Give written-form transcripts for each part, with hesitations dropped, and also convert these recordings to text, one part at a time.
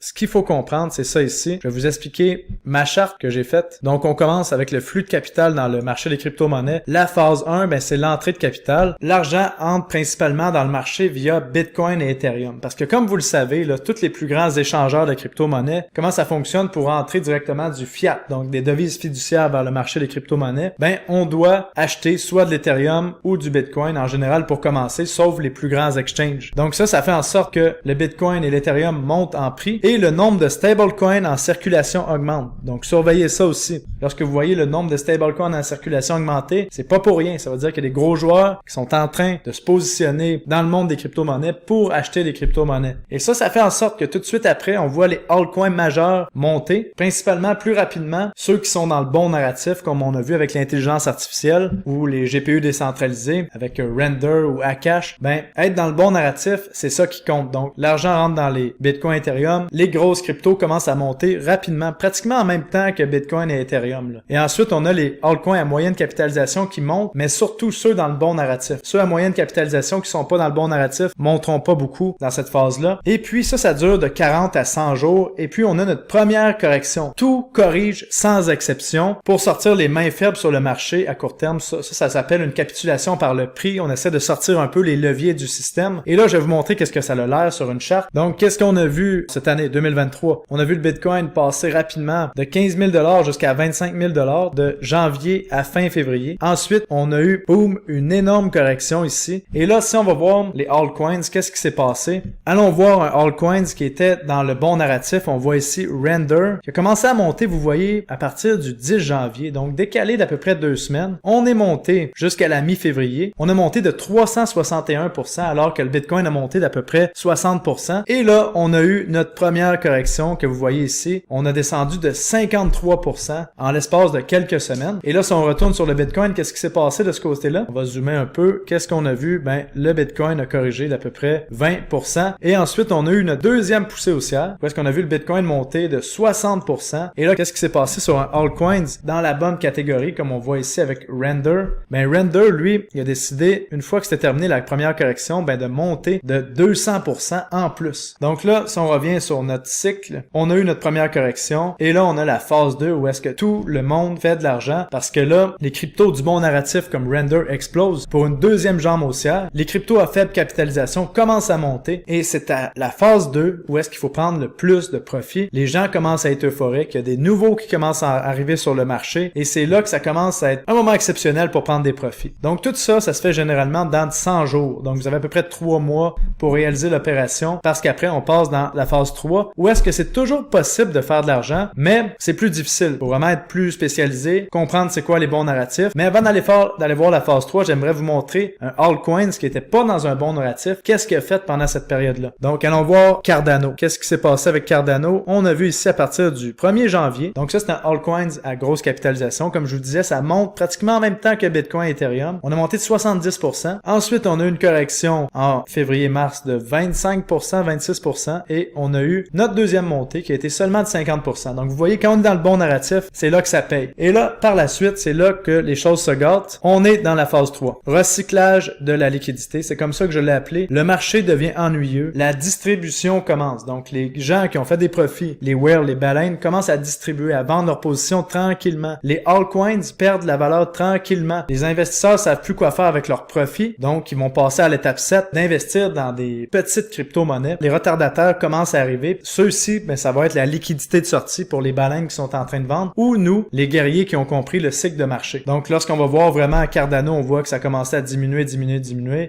ce qu'il faut comprendre, c'est ça ici. Je vais vous expliquer ma charte que j'ai faite. Donc, on commence avec le flux de capital dans le marché des crypto-monnaies. La phase 1, ben, c'est l'entrée de capital. L'argent entre principalement dans le marché via Bitcoin et Ethereum. Parce que comme vous le savez, là, tous les plus grands échangeurs de crypto-monnaies, comment ça fonctionne pour entrer directement du fiat, donc des devises fiduciaires vers le marché des crypto-monnaies? Ben, on doit acheter soit de l'Ethereum ou du Bitcoin en général pour commencer, sauf les plus grands exchanges. Donc ça fait en sorte que le Bitcoin et l'Ethereum montent en prix et le nombre de stablecoins en circulation augmente. Donc surveillez ça aussi. Lorsque vous voyez le nombre de stablecoins en circulation augmenter, c'est pas pour rien. Ça veut dire qu'il y a des gros joueurs qui sont en train de se positionner dans le monde des crypto-monnaies pour acheter des crypto-monnaies. Et ça fait en sorte que tout de suite après, on voit les altcoins majeurs monter, principalement plus rapidement ceux qui sont dans le bon narratif, comme on a vu avec l'intelligence artificielle ou les GPU décentralisés avec Render ou Akash. Ben, être dans le bon narratif, c'est ça qui compte. Donc, l'argent rentre dans les Bitcoin, Ethereum. Les grosses cryptos commencent à monter rapidement, pratiquement en même temps que Bitcoin et Ethereum, là. Et ensuite, on a les altcoins à moyenne capitalisation qui montent, mais surtout ceux dans le bon narratif. Ceux à moyenne capitalisation qui sont pas dans le bon narratif monteront pas beaucoup dans cette phase-là. Et puis, ça dure de 40 à 100 jours. Et puis, on a notre première correction. Tout corrige sans exception pour sortir les mains faibles sur le marché à court terme. Ça s'appelle une capitulation par le prix. On essaie de sortir un peu les leviers du système. Et là, je vais vous montrer qu'est-ce que ça a l'air sur une charte. Donc, qu'est-ce qu'on a vu cette année, 2023? On a vu le Bitcoin passer rapidement de 15 000 jusqu'à 25 000 de janvier à fin février. Ensuite, on a eu, boum, une énorme correction ici. Et là, si on va voir les altcoins, qu'est-ce qui s'est passé? Allons voir un altcoins qui était dans le bon narratif. On voit ici Render, qui a commencé à monter, vous voyez, à partir du 10 janvier. Donc, décalé d'à peu près 2 semaines. On est monté jusqu'à la mi-février. On a monté de 361%, alors que le Bitcoin a monté d'à peu près 60%. Et là, on a eu notre première correction que vous voyez ici. On a descendu de 53% en l'espace de quelques semaines. Et là, si on retourne sur le Bitcoin, qu'est-ce qui s'est passé de ce côté-là? On va zoomer un peu. Qu'est-ce qu'on a vu? Ben, le Bitcoin a corrigé d'à peu près 20%. Et ensuite, on a eu une deuxième poussée haussière. Où est-ce qu'on a vu le Bitcoin monter de 60%. Et là, qu'est-ce qui s'est passé sur un altcoin dans la bonne catégorie, comme on voit ici avec Render? Ben, Render, lui, il a décidé, une fois que c'était terminé la première correction, ben, de monter de 200% en plus. Donc là, si on revient sur notre cycle, on a eu notre première correction. Et là, on a la phase 2 où est-ce que tout le monde fait de l'argent parce que là, les cryptos du bon narratif comme Render explosent pour une deuxième jambe haussière. Les cryptos à faible capitalisation commencent à monter et c'est à la phase 2 où est-ce qu'il faut prendre le plus de profit. Les gens commencent à être euphoriques, il y a des nouveaux qui commencent à arriver sur le marché et c'est là que ça commence à être un moment exceptionnel pour prendre des profits. Donc tout ça, ça se fait généralement dans 100 jours. Donc vous avez à peu près 3 mois pour réaliser l'opération parce qu'après on passe dans la phase 3 où est-ce que c'est toujours possible de faire de l'argent, mais c'est plus difficile. Pour vraiment être plus spécialisé, comprendre c'est quoi les bons narratifs. Mais avant d'aller voir la phase 3, j'aimerais vous montrer un altcoin qui était pas dans un bon narratif. Qu'est-ce qu'il a fait pendant cette période-là? Donc allons voir Cardano. Qu'est-ce qui s'est passé avec Cardano? On a vu ici à partir du 1er janvier. Donc ça c'est un altcoin à grosse capitalisation. Comme je vous disais, ça monte pratiquement en même temps que Bitcoin et Ethereum. On a monté de 70%. Ensuite, on a eu une correction en février-mars de 25%, 26% et on a eu notre deuxième montée qui a été seulement de 50%. Donc vous voyez, quand on est dans le bon narratif, c'est là que ça paye. Et là, par la suite, c'est là que les choses se gâtent. On est dans la phase 3. Recyclage de la liquidité. C'est comme ça que je l'ai appelé. Le marché devient ennuyeux. La distribution commence. Donc les gens qui ont fait des profits, les whales, les baleines, commencent à distribuer, à vendre leur position tranquillement. Les altcoins perdent la valeur tranquillement. Les investisseurs savent plus quoi faire avec leurs profits. Donc, ils vont passer à l'étape 7 d'investir dans des petites crypto-monnaies. Les retardataires commencent à arriver. Ceux-ci, ben, ça va être la liquidité de sortie pour les baleines qui sont en train de vendre ou nous, les guerriers qui ont compris le cycle de marché. Donc, lorsqu'on va voir vraiment à Cardano, on voit que ça a commencé à diminuer.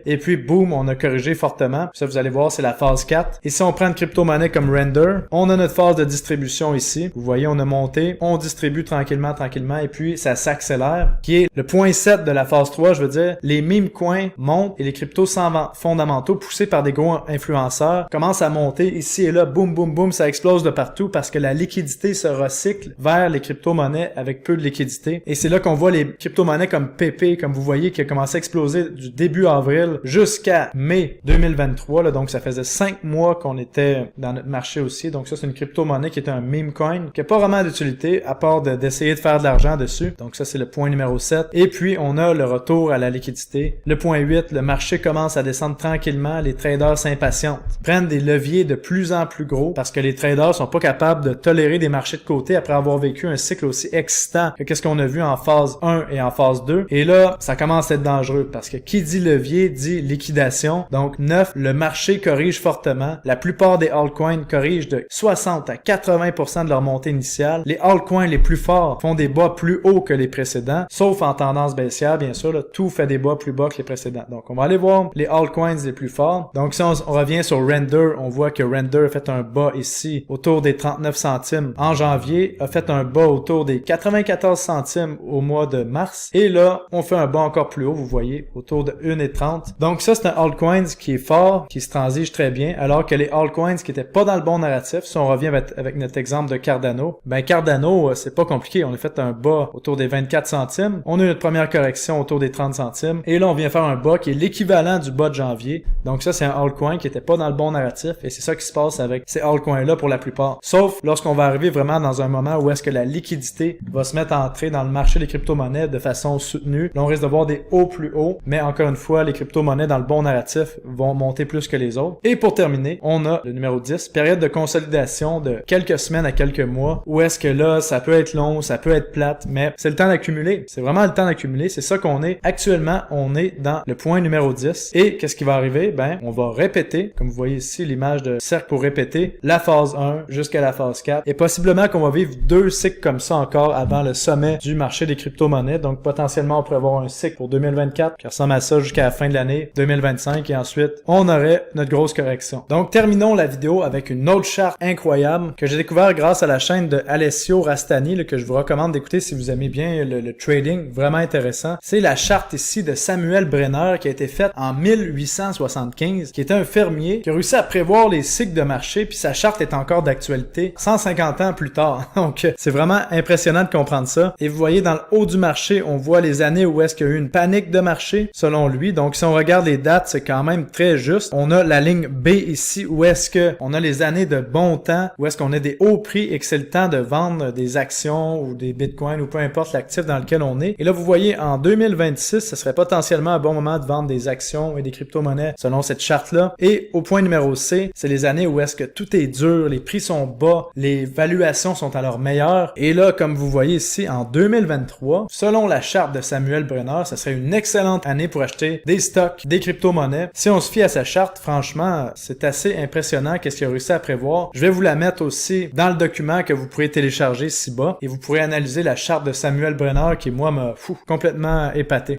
Et puis, boum, on a corrigé fortement. Puis ça, vous allez voir, c'est la phase 4. Et si on prend une crypto-monnaie comme Render, on a notre phase de distribution ici. Vous voyez, on a monté, on distribue tranquillement, et puis ça s'accélère, qui est le point 7 de la phase 3, je veux dire, les meme coins montent et les cryptos sans fondamentaux poussés par des gros influenceurs commencent à monter ici et là, boum, ça explose de partout parce que la liquidité se recycle vers les crypto-monnaies. crypto-monnaies avec peu de liquidité. Et c'est là qu'on voit les crypto-monnaies comme PP, comme vous voyez, qui a commencé à exploser du début avril jusqu'à mai 2023. Là, donc ça faisait 5 mois qu'on était dans notre marché aussi. Donc ça, c'est une crypto-monnaie qui est un meme coin, qui n'a pas vraiment d'utilité à part d'essayer de faire de l'argent dessus. Donc ça, c'est le point numéro 7. Et puis, on a le retour à la liquidité. Le point 8, le marché commence à descendre tranquillement. Les traders s'impatientent, prennent des leviers de plus en plus gros parce que les traders sont pas capables de tolérer des marchés de côté après avoir vécu un cycle aussi excitant que qu'est-ce qu'on a vu en phase 1 et en phase 2. Et là, ça commence à être dangereux parce que qui dit levier dit liquidation. Donc 9, le marché corrige fortement. La plupart des altcoins corrigent de 60 à 80% de leur montée initiale. Les altcoins les plus forts font des bas plus hauts que les précédents, sauf en tendance baissière, bien sûr. Là, tout fait des bas plus bas que les précédents. Donc on va aller voir les altcoins les plus forts. Donc si on revient sur Render, on voit que Render a fait un bas ici autour des 39 centimes en janvier, a fait un bas autour des 94 centimes au mois de mars. Et là, on fait un bas encore plus haut, vous voyez, autour de 1,30. Donc ça, c'est un altcoin qui est fort, qui se transige très bien, alors que les altcoins qui étaient pas dans le bon narratif, si on revient avec notre exemple de Cardano, ben Cardano, c'est pas compliqué. On a fait un bas autour des 24 centimes. On a eu notre première correction autour des 30 centimes. Et là, on vient faire un bas qui est l'équivalent du bas de janvier. Donc ça, c'est un altcoin qui était pas dans le bon narratif. Et c'est ça qui se passe avec ces altcoins-là pour la plupart. Sauf lorsqu'on va arriver vraiment dans un moment où est-ce que la liquidité va se mettre à entrer dans le marché des crypto-monnaies de façon soutenue. Là, on risque de voir des hauts plus hauts. Mais encore une fois, les crypto-monnaies dans le bon narratif vont monter plus que les autres. Et pour terminer, on a le numéro 10, période de consolidation de quelques semaines à quelques mois. Où est-ce que là, ça peut être long, ça peut être plate, mais c'est le temps d'accumuler. C'est vraiment le temps d'accumuler. C'est ça qu'on est. Actuellement, on est dans le point numéro 10. Et qu'est-ce qui va arriver? Ben, on va répéter, comme vous voyez ici, l'image de cercle pour répéter, la phase 1 jusqu'à la phase 4. Et possiblement qu'on va vivre 2 cycles comme ça encore avant le sommet du marché des crypto-monnaies. Donc, potentiellement, on pourrait avoir un cycle pour 2024 qui ressemble à ça jusqu'à la fin de l'année 2025. Et ensuite, on aurait notre grosse correction. Donc, terminons la vidéo avec une autre charte incroyable que j'ai découvert grâce à la chaîne de Alessio Rastani, là, que je vous recommande d'écouter si vous aimez bien le trading. Vraiment intéressant. C'est la charte ici de Samuel Brenner qui a été faite en 1875, qui était un fermier qui a réussi à prévoir les cycles de marché, puis sa charte est encore d'actualité 150 ans plus tard. Donc, c'est vraiment impressionnant de comprendre ça. Et vous voyez, dans le haut du marché, on voit les années où est-ce qu'il y a eu une panique de marché, selon lui. Donc, si on regarde les dates, c'est quand même très juste. On a la ligne B ici, où est-ce que on a les années de bon temps, où est-ce qu'on a des hauts prix et que c'est le temps de vendre des actions ou des bitcoins ou peu importe l'actif dans lequel on est. Et là, vous voyez, en 2026, ce serait potentiellement un bon moment de vendre des actions et des crypto-monnaies selon cette charte-là. Et au point numéro C, c'est les années où est-ce que tout est dur, les prix sont bas, les valuations sont à leur meilleur. Et là, comme vous voyez ici, en 2023, selon la charte de Samuel Brenner, ça serait une excellente année pour acheter des stocks, des crypto-monnaies. Si on se fie à sa charte, franchement, c'est assez impressionnant qu'est-ce qu'il a réussi à prévoir. Je vais vous la mettre aussi dans le document que vous pourrez télécharger ci-bas et vous pourrez analyser la charte de Samuel Brenner qui, moi, m'a complètement épaté.